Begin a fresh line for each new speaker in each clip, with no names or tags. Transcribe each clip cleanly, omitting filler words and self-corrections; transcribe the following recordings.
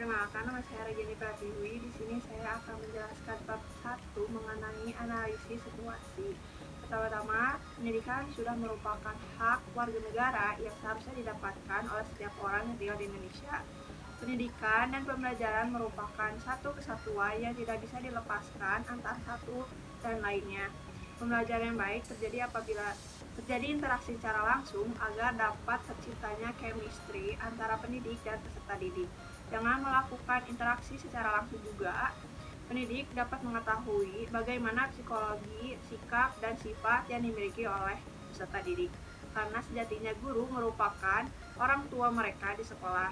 Perkenalkan, nama saya Regina Pratiwi. Di sini saya akan menjelaskan bab 1 mengenai analisis situasi. Pertama-tama, pendidikan sudah merupakan hak warga negara yang seharusnya didapatkan oleh setiap orang yang tinggal di Indonesia. Pendidikan dan pembelajaran merupakan satu kesatuan yang tidak bisa dilepaskan antara satu dan lainnya. Pembelajaran yang baik terjadi apabila terjadi interaksi secara langsung agar dapat terciptanya chemistry antara pendidik dan peserta didik. Dengan melakukan interaksi secara langsung juga, pendidik dapat mengetahui bagaimana psikologi, sikap, dan sifat yang dimiliki oleh peserta didik. Karena sejatinya guru merupakan orang tua mereka di sekolah.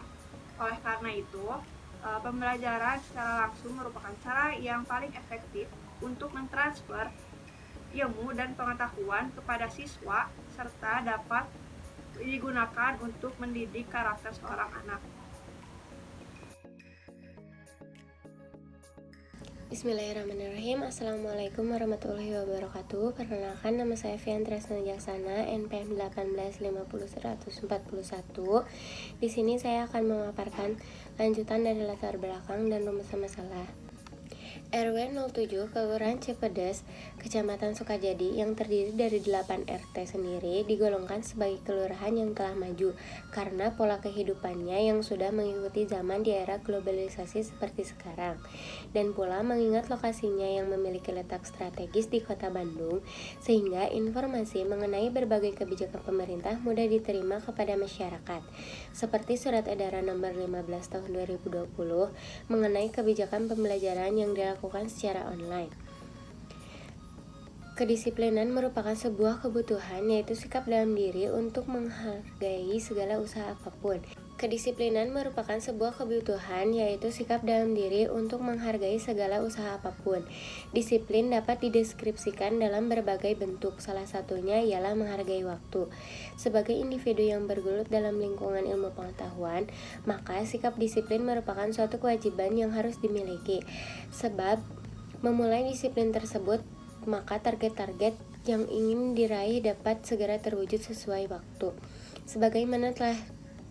Oleh karena itu, pembelajaran secara langsung merupakan cara yang paling efektif untuk mentransfer ilmu dan pengetahuan kepada siswa serta dapat digunakan untuk mendidik karakter seorang anak.
Bismillahirrahmanirrahim. Assalamualaikum warahmatullahi wabarakatuh. Perkenalkan, nama saya Fian Tresna Jaksana, NPM 1850141. Di sini saya akan memaparkan lanjutan dari latar belakang dan rumus masalah. RW 07 Kelurahan Cipedes, Kecamatan Sukajadi yang terdiri dari 8 RT sendiri digolongkan sebagai kelurahan yang telah maju karena pola kehidupannya yang sudah mengikuti zaman di era globalisasi seperti sekarang, dan pula mengingat lokasinya yang memiliki letak strategis di kota Bandung sehingga informasi mengenai berbagai kebijakan pemerintah mudah diterima kepada masyarakat, seperti Surat Edaran Nomor 15 Tahun 2020 mengenai kebijakan pembelajaran yang dilakukan secara online. Kedisiplinan merupakan sebuah kebutuhan, yaitu sikap dalam diri untuk menghargai segala usaha apapun. Kedisiplinan merupakan sebuah kebutuhan, yaitu sikap dalam diri untuk menghargai segala usaha apapun. Disiplin dapat dideskripsikan dalam berbagai bentuk, salah satunya ialah menghargai waktu. Sebagai individu yang bergelut dalam lingkungan ilmu pengetahuan, maka sikap disiplin merupakan suatu kewajiban yang harus dimiliki. Sebab memulai disiplin tersebut, maka target-target yang ingin diraih dapat segera terwujud sesuai waktu. Sebagaimana telah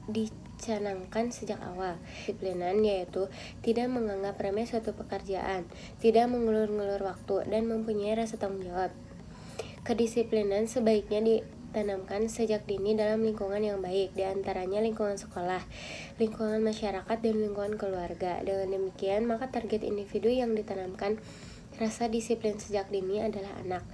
dicanangkan sejak awal, disiplinan yaitu tidak menganggap remeh suatu pekerjaan, tidak mengulur-ngulur waktu, dan mempunyai rasa tanggung jawab. Kedisiplinan sebaiknya ditanamkan sejak dini dalam lingkungan yang baik, diantaranya lingkungan sekolah, lingkungan masyarakat, dan lingkungan keluarga. Dengan demikian, maka target individu yang ditanamkan rasa disiplin sejak dini adalah anak.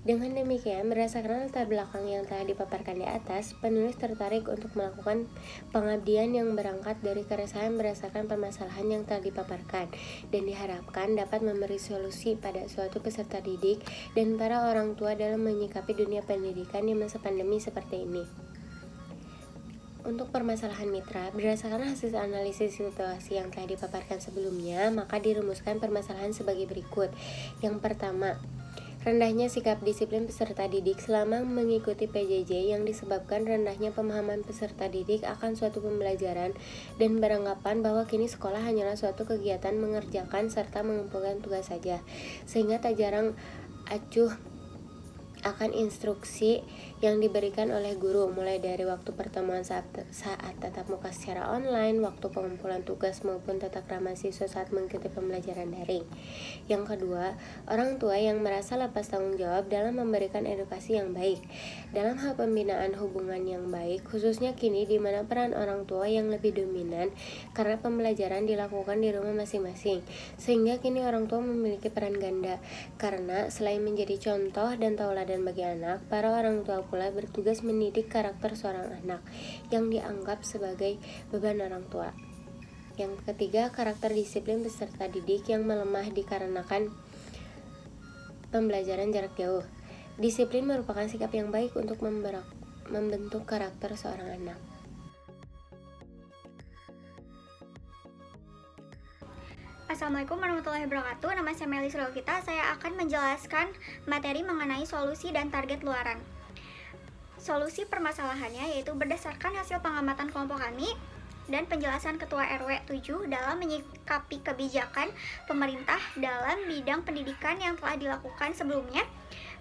Dengan demikian, berdasarkan latar belakang yang telah dipaparkan di atas, penulis tertarik untuk melakukan pengabdian yang berangkat dari keresahan berdasarkan permasalahan yang telah dipaparkan, dan diharapkan dapat memberi solusi pada suatu peserta didik dan para orang tua dalam menyikapi dunia pendidikan di masa pandemi seperti ini. Untuk permasalahan mitra, berdasarkan hasil analisis situasi yang telah dipaparkan sebelumnya, maka dirumuskan permasalahan sebagai berikut. Yang pertama, rendahnya sikap disiplin peserta didik selama mengikuti PJJ yang disebabkan rendahnya pemahaman peserta didik akan suatu pembelajaran dan beranggapan bahwa kini sekolah hanyalah suatu kegiatan mengerjakan serta mengumpulkan tugas saja, sehingga tak jarang acuh akan instruksi yang diberikan oleh guru, mulai dari waktu pertemuan saat tatap muka secara online, waktu pengumpulan tugas maupun tata krama siswa saat mengikuti pembelajaran daring. Yang kedua, orang tua yang merasa lepas tanggung jawab dalam memberikan edukasi yang baik. Dalam hal pembinaan hubungan yang baik, khususnya kini di mana peran orang tua yang lebih dominan karena pembelajaran dilakukan di rumah masing-masing, sehingga kini orang tua memiliki peran ganda, karena selain menjadi contoh dan tauladan bagi anak, para orang tua pula bertugas mendidik karakter seorang anak yang dianggap sebagai beban orang tua. Yang ketiga, karakter disiplin peserta didik yang melemah dikarenakan pembelajaran jarak jauh. Disiplin merupakan sikap yang baik untuk membentuk karakter seorang anak.
Assalamualaikum warahmatullahi wabarakatuh. Nama saya Melis Rolkita. Saya akan menjelaskan materi mengenai solusi dan target luaran. Solusi permasalahannya yaitu berdasarkan hasil pengamatan kelompok kami dan penjelasan Ketua RW 7 dalam menyikapi kebijakan pemerintah dalam bidang pendidikan yang telah dilakukan sebelumnya,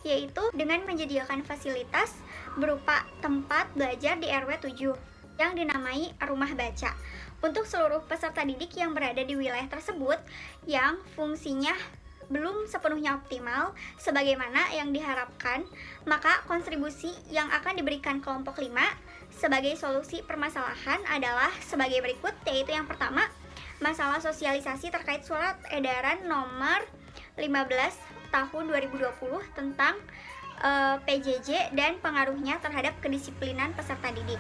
yaitu dengan menyediakan fasilitas berupa tempat belajar di RW 7. yang dinamai rumah baca untuk seluruh peserta didik yang berada di wilayah tersebut yang fungsinya belum sepenuhnya optimal sebagaimana yang diharapkan, maka kontribusi yang akan diberikan kelompok 5 sebagai solusi permasalahan adalah sebagai berikut, yaitu yang pertama, masalah sosialisasi terkait surat edaran nomor 15 tahun 2020 tentang PJJ dan pengaruhnya terhadap kedisiplinan peserta didik.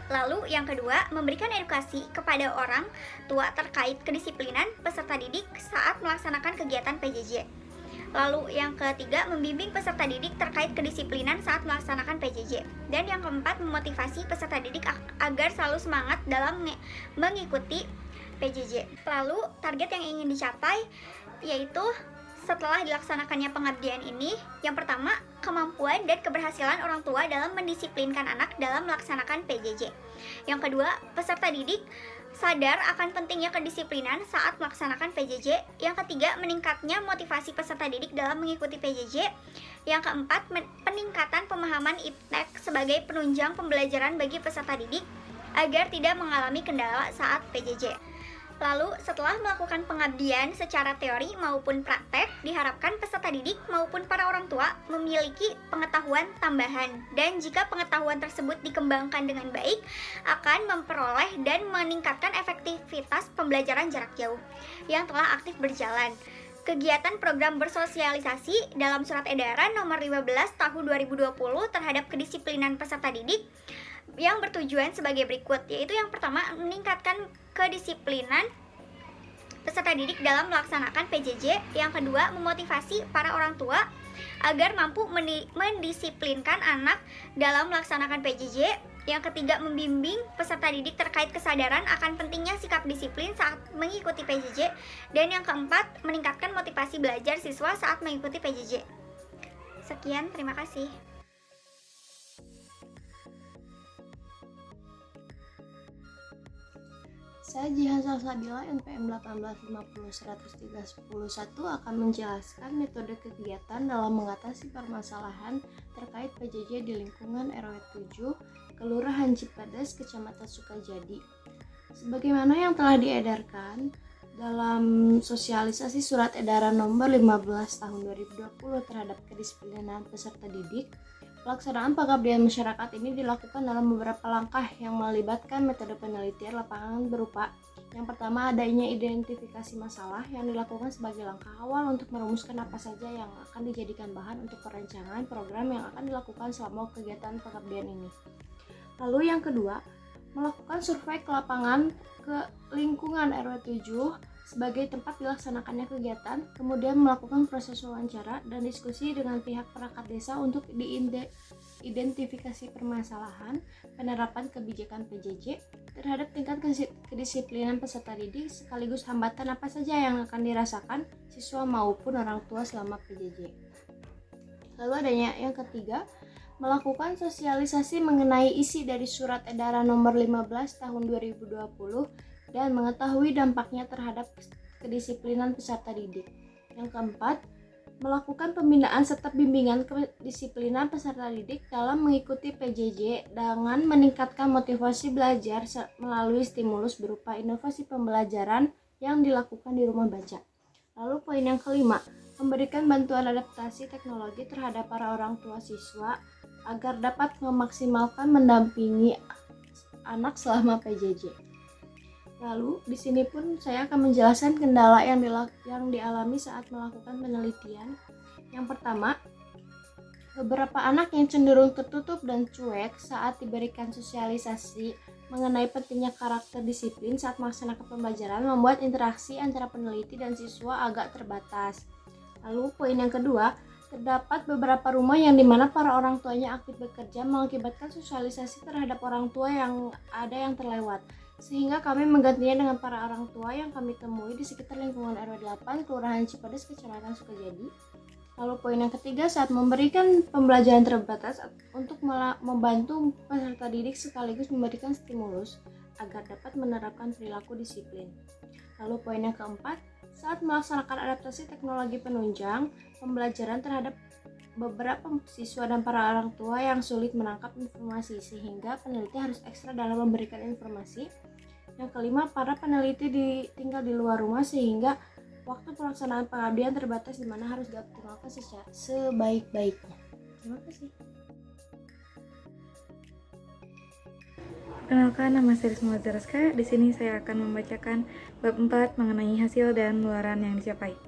Lalu yang kedua, memberikan edukasi kepada orang tua terkait kedisiplinan peserta didik saat melaksanakan kegiatan PJJ. Lalu yang ketiga, membimbing peserta didik terkait kedisiplinan saat melaksanakan PJJ. Dan yang keempat, memotivasi peserta didik agar selalu semangat dalam mengikuti PJJ. Lalu target yang ingin dicapai yaitu setelah dilaksanakannya pengabdian ini, yang pertama, kemampuan dan keberhasilan orang tua dalam mendisiplinkan anak dalam melaksanakan PJJ. Yang kedua, peserta didik sadar akan pentingnya kedisiplinan saat melaksanakan PJJ. Yang ketiga, meningkatnya motivasi peserta didik dalam mengikuti PJJ. Yang keempat, peningkatan pemahaman IPTEK sebagai penunjang pembelajaran bagi peserta didik agar tidak mengalami kendala saat PJJ. Lalu, setelah melakukan pengabdian secara teori maupun praktek, diharapkan peserta didik maupun para orang tua memiliki pengetahuan tambahan. Dan jika pengetahuan tersebut dikembangkan dengan baik, akan memperoleh dan meningkatkan efektivitas pembelajaran jarak jauh yang telah aktif berjalan. Kegiatan program bersosialisasi dalam surat edaran nomor 15 tahun 2020 terhadap kedisiplinan peserta didik yang bertujuan sebagai berikut, yaitu yang pertama, meningkatkan kedisiplinan peserta didik dalam melaksanakan PJJ. Yang kedua, memotivasi para orang tua agar mampu mendisiplinkan anak dalam melaksanakan PJJ. Yang ketiga, membimbing peserta didik terkait kesadaran akan pentingnya sikap disiplin saat mengikuti PJJ. Dan yang keempat, meningkatkan motivasi belajar siswa saat mengikuti PJJ. Sekian, terima kasih.
Saya Jihan Salsabila, NPM 18501301 akan menjelaskan metode kegiatan dalam mengatasi permasalahan terkait PJJ di lingkungan RW 7, Kelurahan Cipadas, Kecamatan Sukajadi. Sebagaimana yang telah diedarkan dalam sosialisasi surat edaran nomor 15 tahun 2020 terhadap kedisiplinan peserta didik, pelaksanaan pengabdian masyarakat ini dilakukan dalam beberapa langkah yang melibatkan metode penelitian lapangan berupa yang pertama, adanya identifikasi masalah yang dilakukan sebagai langkah awal untuk merumuskan apa saja yang akan dijadikan bahan untuk perancangan program yang akan dilakukan selama kegiatan pengabdian ini. Lalu yang kedua, melakukan survei ke lapangan ke lingkungan RW 7 sebagai tempat dilaksanakannya kegiatan, kemudian melakukan proses wawancara dan diskusi dengan pihak perangkat desa untuk diidentifikasi permasalahan penerapan kebijakan PJJ terhadap tingkat kedisiplinan peserta didik sekaligus hambatan apa saja yang akan dirasakan siswa maupun orang tua selama PJJ. Lalu adanya yang ketiga, melakukan sosialisasi mengenai isi dari surat edaran nomor 15 tahun 2020 dan mengetahui dampaknya terhadap kedisiplinan peserta didik. Yang keempat, melakukan pembinaan serta bimbingan kedisiplinan peserta didik dalam mengikuti PJJ dengan meningkatkan motivasi belajar melalui stimulus berupa inovasi pembelajaran yang dilakukan di rumah baca. Lalu poin yang kelima, memberikan bantuan adaptasi teknologi terhadap para orang tua siswa agar dapat memaksimalkan mendampingi anak selama PJJ. Lalu, di sini pun saya akan menjelaskan kendala yang dialami saat melakukan penelitian. Yang pertama, beberapa anak yang cenderung tertutup dan cuek saat diberikan sosialisasi mengenai pentingnya karakter disiplin saat melaksanakan pembelajaran membuat interaksi antara peneliti dan siswa agak terbatas. Lalu, poin yang kedua, terdapat beberapa rumah yang dimana para orang tuanya aktif bekerja mengakibatkan sosialisasi terhadap orang tua yang terlewat. Sehingga kami menggantinya dengan para orang tua yang kami temui di sekitar lingkungan RW 8, Kelurahan Cipadas, Kecamatan Sukajadi. Lalu poin yang ketiga, saat memberikan pembelajaran terbatas untuk membantu peserta didik sekaligus memberikan stimulus agar dapat menerapkan perilaku disiplin. Lalu poin yang keempat, saat melaksanakan adaptasi teknologi penunjang pembelajaran terhadap beberapa siswa dan para orang tua yang sulit menangkap informasi, sehingga peneliti harus ekstra dalam memberikan informasi. Yang kelima, para peneliti tinggal di luar rumah sehingga waktu pelaksanaan pengabdian terbatas, di mana harus dioptimalkan secara sebaik-baiknya. Terima kasih.
Perkenalkan, nama saya Risma Zaraska. Di sini saya akan membacakan bab 4 mengenai hasil dan luaran yang dicapai.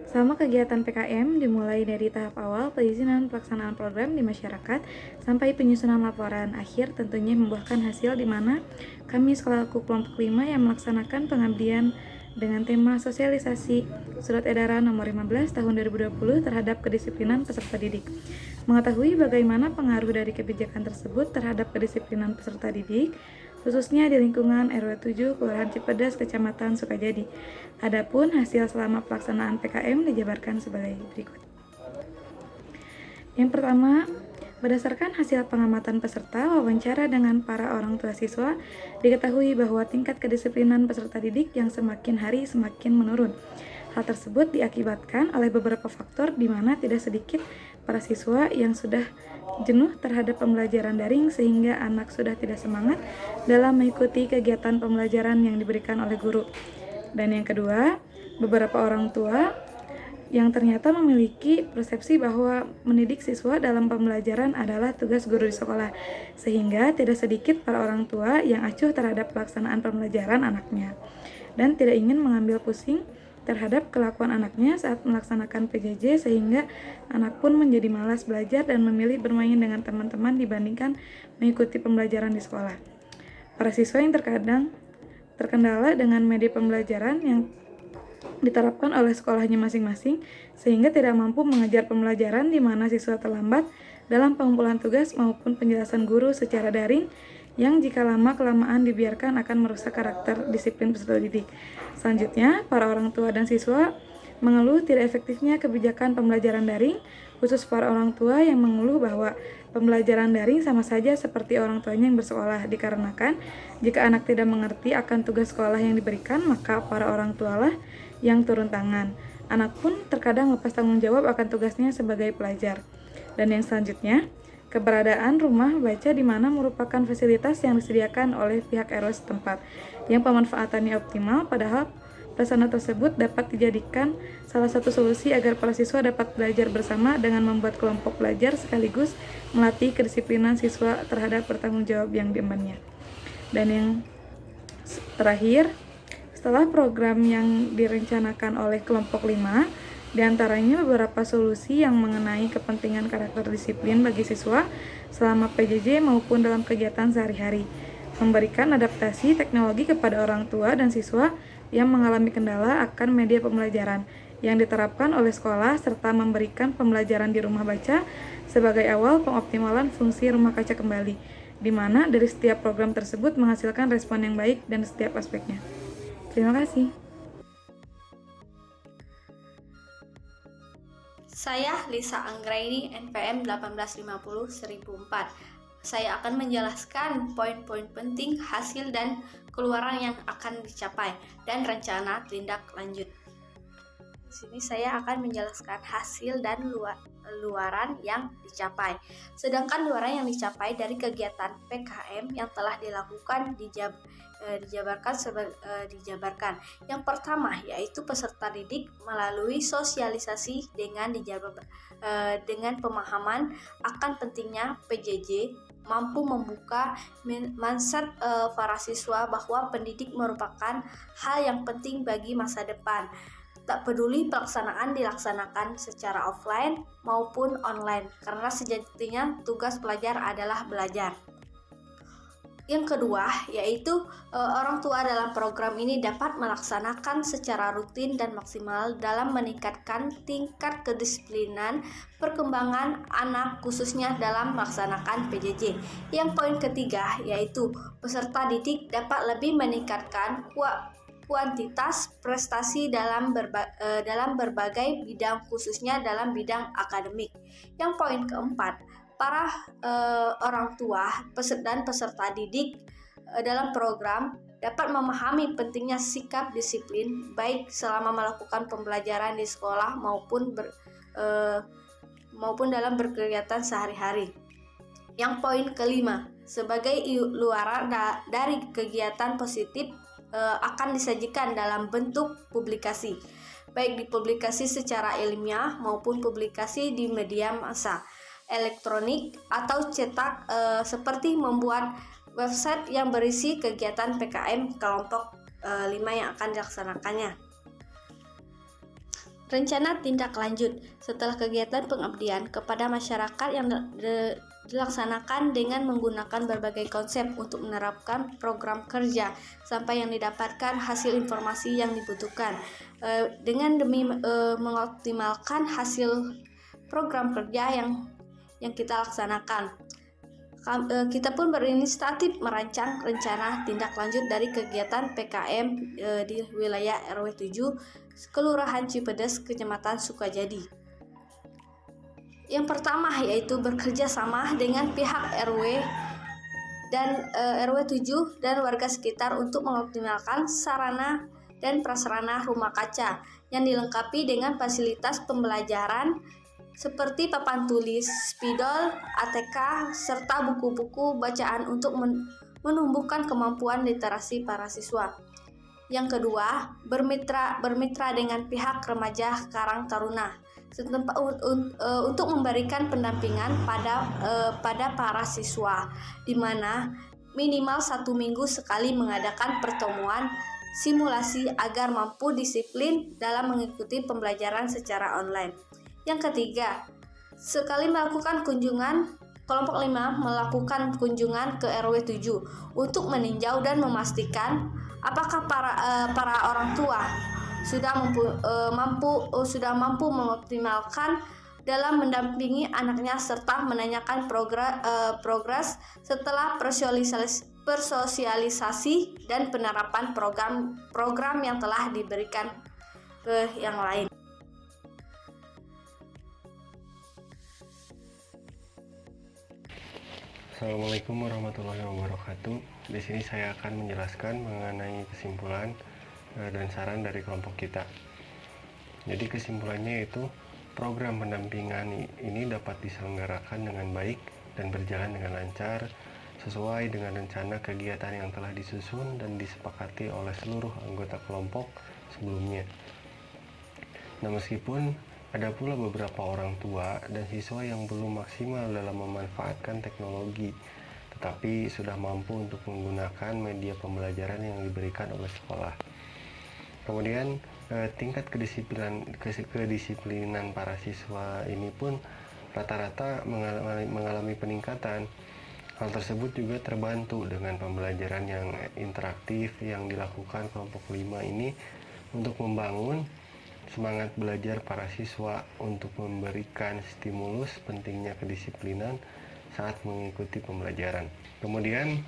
Selama kegiatan PKM dimulai dari tahap awal perizinan pelaksanaan program di masyarakat sampai penyusunan laporan akhir tentunya membuahkan hasil di mana kami selaku kelompok 5 yang melaksanakan pengabdian dengan tema sosialisasi Surat Edaran Nomor 15 Tahun 2020 terhadap kedisiplinan peserta didik. Mengetahui bagaimana pengaruh dari kebijakan tersebut terhadap kedisiplinan peserta didik, khususnya di lingkungan RW 7 Kelurahan Cipedes, Kecamatan Sukajadi. Adapun hasil selama pelaksanaan PKM dijabarkan sebagai berikut. Yang pertama, berdasarkan hasil pengamatan peserta wawancara dengan para orang tua siswa, diketahui bahwa tingkat kedisiplinan peserta didik yang semakin hari semakin menurun. Hal tersebut diakibatkan oleh beberapa faktor di mana tidak sedikit para siswa yang sudah jenuh terhadap pembelajaran daring sehingga anak sudah tidak semangat dalam mengikuti kegiatan pembelajaran yang diberikan oleh guru. Dan yang kedua, beberapa orang tua yang ternyata memiliki persepsi bahwa mendidik siswa dalam pembelajaran adalah tugas guru di sekolah, sehingga tidak sedikit para orang tua yang acuh terhadap pelaksanaan pembelajaran anaknya dan tidak ingin mengambil pusing terhadap kelakuan anaknya saat melaksanakan PJJ, sehingga anak pun menjadi malas belajar dan memilih bermain dengan teman-teman dibandingkan mengikuti pembelajaran di sekolah. Para siswa yang terkadang terkendala dengan media pembelajaran yang diterapkan oleh sekolahnya masing-masing sehingga tidak mampu mengejar pembelajaran di mana siswa terlambat dalam pengumpulan tugas maupun penjelasan guru secara daring yang jika lama-kelamaan dibiarkan akan merusak karakter disiplin peserta didik. Selanjutnya, para orang tua dan siswa mengeluh tidak efektifnya kebijakan pembelajaran daring, khusus para orang tua yang mengeluh bahwa pembelajaran daring sama saja seperti orang tuanya yang bersekolah, dikarenakan jika anak tidak mengerti akan tugas sekolah yang diberikan, maka para orang tualah yang turun tangan. Anak pun terkadang lepas tanggung jawab akan tugasnya sebagai pelajar. Dan yang selanjutnya, keberadaan rumah baca di mana merupakan fasilitas yang disediakan oleh pihak RW setempat yang pemanfaatannya optimal, padahal prasarana tersebut dapat dijadikan salah satu solusi agar para siswa dapat belajar bersama dengan membuat kelompok belajar sekaligus melatih kedisiplinan siswa terhadap bertanggung jawab yang diembannya. Dan yang terakhir, setelah program yang direncanakan oleh kelompok 5, diantaranya beberapa solusi yang mengenai kepentingan karakter disiplin bagi siswa selama PJJ maupun dalam kegiatan sehari-hari, memberikan adaptasi teknologi kepada orang tua dan siswa yang mengalami kendala akan media pembelajaran yang diterapkan oleh sekolah, serta memberikan pembelajaran di rumah baca sebagai awal pengoptimalan fungsi rumah kaca kembali, di mana dari setiap program tersebut menghasilkan respon yang baik dan setiap aspeknya. Terima kasih.
Saya Lisa Anggraini, NPM 1850-1004. Saya akan menjelaskan poin-poin penting, hasil dan keluaran yang akan dicapai, dan rencana tindak lanjut. Di sini saya akan menjelaskan hasil dan luaran yang dicapai. Sedangkan luaran yang dicapai dari kegiatan PKM yang telah dilakukan dijabarkan. Yang pertama yaitu peserta didik melalui sosialisasi dengan pemahaman akan pentingnya PJJ mampu membuka mindset para siswa bahwa pendidik merupakan hal yang penting bagi masa depan. Tak peduli pelaksanaan dilaksanakan secara offline maupun online, karena sejatinya tugas pelajar adalah belajar. Yang kedua, yaitu orang tua dalam program ini dapat melaksanakan secara rutin dan maksimal dalam meningkatkan tingkat kedisiplinan perkembangan anak khususnya dalam melaksanakan PJJ. Yang poin ketiga, yaitu peserta didik dapat lebih meningkatkan kuantitas prestasi dalam berbagai bidang khususnya dalam bidang akademik. Yang poin keempat, para orang tua dan peserta didik dalam program dapat memahami pentingnya sikap disiplin baik selama melakukan pembelajaran di sekolah maupun maupun dalam berkegiatan sehari-hari. Yang poin kelima, sebagai luaran dari kegiatan positif akan disajikan dalam bentuk publikasi, baik dipublikasi secara ilmiah maupun publikasi di media massa elektronik atau cetak, seperti membuat website yang berisi kegiatan PKM kelompok 5 yang akan dilaksanakannya. Rencana tindak lanjut setelah kegiatan pengabdian kepada masyarakat yang dilaksanakan dengan menggunakan berbagai konsep untuk menerapkan program kerja sampai yang didapatkan hasil informasi yang dibutuhkan, dengan demi mengoptimalkan hasil program kerja yang kita laksanakan. Kita pun berinisiatif merancang rencana tindak lanjut dari kegiatan PKM di wilayah RW 7 Kelurahan Cipedes, Kecamatan Sukajadi. Yang pertama yaitu bekerja sama dengan pihak RW dan RW 7 dan warga sekitar untuk mengoptimalkan sarana dan prasarana rumah kaca yang dilengkapi dengan fasilitas pembelajaran seperti papan tulis, spidol, ATK, serta buku-buku bacaan untuk menumbuhkan kemampuan literasi para siswa. Yang kedua, bermitra dengan pihak remaja Karang Taruna untuk memberikan pendampingan pada para siswa, di mana minimal 1 minggu sekali mengadakan pertemuan simulasi agar mampu disiplin dalam mengikuti pembelajaran secara online. Yang ketiga, sekali melakukan kunjungan, kelompok 5 melakukan kunjungan ke RW 7 untuk meninjau dan memastikan apakah para orang tua sudah mampu mengoptimalkan dalam mendampingi anaknya serta menanyakan progres setelah bersosialisasi dan penerapan program yang telah diberikan ke yang lain.
Assalamualaikum warahmatullahi wabarakatuh. Di sini saya akan menjelaskan mengenai kesimpulan dan saran dari kelompok kita. Jadi kesimpulannya itu program pendampingan ini dapat diselenggarakan dengan baik dan berjalan dengan lancar sesuai dengan rencana kegiatan yang telah disusun dan disepakati oleh seluruh anggota kelompok sebelumnya. Nah, meskipun ada pula beberapa orang tua dan siswa yang belum maksimal dalam memanfaatkan teknologi, tetapi sudah mampu untuk menggunakan media pembelajaran yang diberikan oleh sekolah. Kemudian tingkat kedisiplinan para siswa ini pun rata-rata mengalami peningkatan. Hal tersebut juga terbantu dengan pembelajaran yang interaktif yang dilakukan kelompok 5 ini untuk membangun semangat belajar para siswa untuk memberikan stimulus pentingnya kedisiplinan saat mengikuti pembelajaran. Kemudian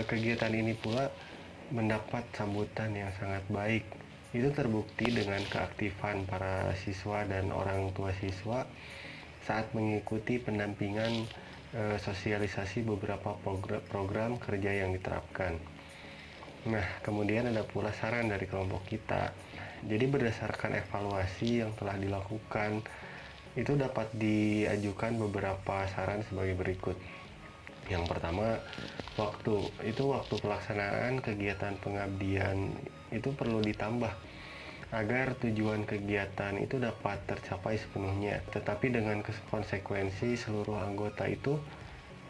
kegiatan ini pula mendapat sambutan yang sangat baik. Itu terbukti dengan keaktifan para siswa dan orang tua siswa saat mengikuti pendampingan sosialisasi beberapa program kerja yang diterapkan. Nah, kemudian ada pula saran dari kelompok kita. Jadi berdasarkan evaluasi yang telah dilakukan, itu dapat diajukan beberapa saran sebagai berikut. Yang pertama, waktu pelaksanaan kegiatan pengabdian itu perlu ditambah agar tujuan kegiatan itu dapat tercapai sepenuhnya. Tetapi dengan konsekuensi seluruh anggota itu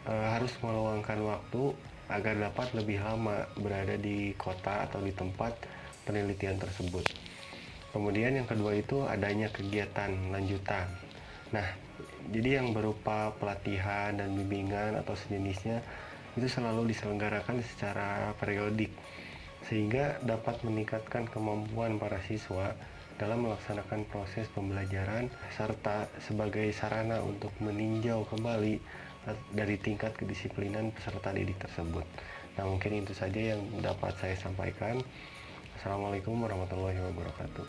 harus meluangkan waktu agar dapat lebih lama berada di kota atau di tempat penelitian tersebut. Kemudian yang kedua itu adanya kegiatan lanjutan. Nah, jadi yang berupa pelatihan dan bimbingan atau sejenisnya itu selalu diselenggarakan secara periodik sehingga dapat meningkatkan kemampuan para siswa dalam melaksanakan proses pembelajaran serta sebagai sarana untuk meninjau kembali dari tingkat kedisiplinan peserta didik tersebut. Nah, mungkin itu saja yang dapat saya sampaikan. Assalamualaikum warahmatullahi wabarakatuh.